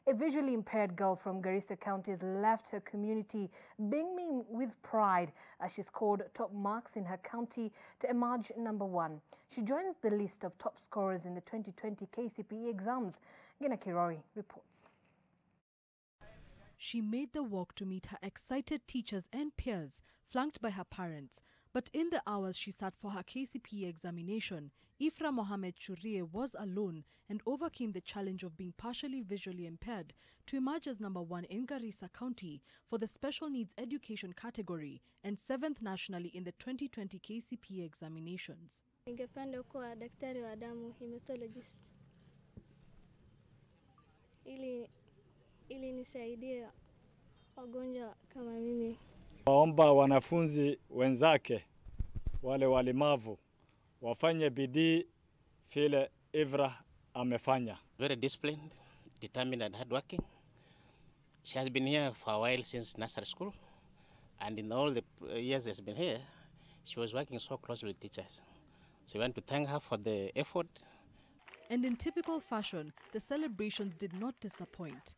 A visually impaired girl from Garissa County has left her community beaming with pride as she scored top marks in her county to emerge #1. She joins the list of top scorers in the 2020 KCPE exams. Gina Kirori reports. She made the walk to meet her excited teachers and peers, flanked by her parents. But in the hours she sat for her KCPE examination, Ifrah Mohamed Shuriye was alone and overcame the challenge of being partially visually impaired to emerge as #1 in Garissa County for the special needs education category and 7th nationally in the 2020 KCPE examinations. Ningependa kuwa daktari wa damu, Haematologist, ili nisaidie wagonjwa kama mimi. Waomba wanafunzi wenzake wale walemavu wafanye bidii vile Ifrah amefanya. Very disciplined, determined and hardworking. She has been here for a while since nursery school, and in all the years she's been here, she was working so closely with teachers. So we want to thank her for the effort. And in typical fashion, the celebrations did not disappoint.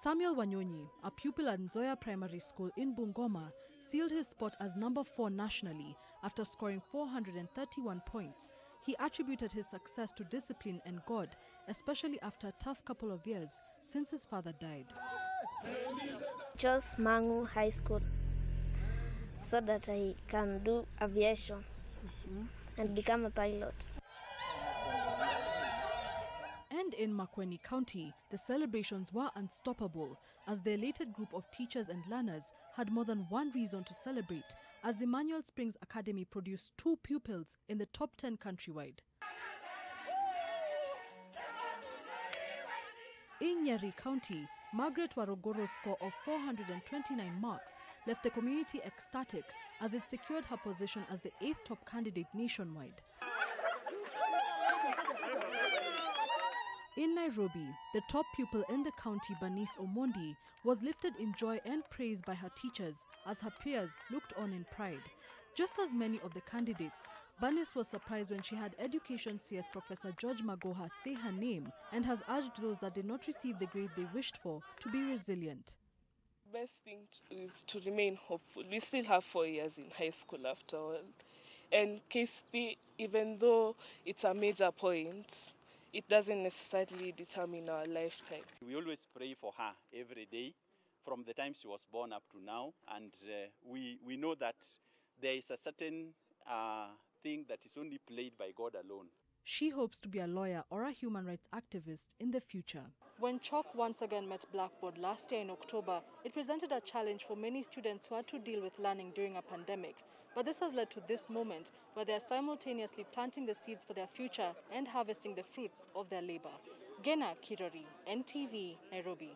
Samuel Wanyonyi, a pupil at Nzoia Primary School in Bungoma, sealed his spot as #4 nationally after scoring 431 points. He attributed his success to discipline and God, especially after a tough couple of years since his father died. Chose Mangu High School so that I can do aviation and become a pilot. And in Makueni County, the celebrations were unstoppable as the elated group of teachers and learners had more than one reason to celebrate, as Emmanuel Springs Academy produced 2 pupils in the top 10 countrywide. In Nyeri County, Margaret Warogoro's score of 429 marks left the community ecstatic as it secured her position as the 8th top candidate nationwide. In Nairobi, the top pupil in the county, Bernice Omondi, was lifted in joy and praise by her teachers as her peers looked on in pride. Just as many of the candidates, Bernice was surprised when she had Education CS Professor George Magoha say her name and has urged those that did not receive the grade they wished for to be resilient. The best thing is to remain hopeful. We still have 4 years in high school after all. And KCPE, even though it's a major point, it doesn't necessarily determine our lifetime. We always pray for her every day from the time she was born up to now. And we know that there is a certain thing that is only played by God alone. She hopes to be a lawyer or a human rights activist in the future. When chalk once again met blackboard last year in October, it presented a challenge for many students who had to deal with learning during a pandemic. But this has led to this moment where they are simultaneously planting the seeds for their future and harvesting the fruits of their labor. Gina Kirori, NTV, Nairobi.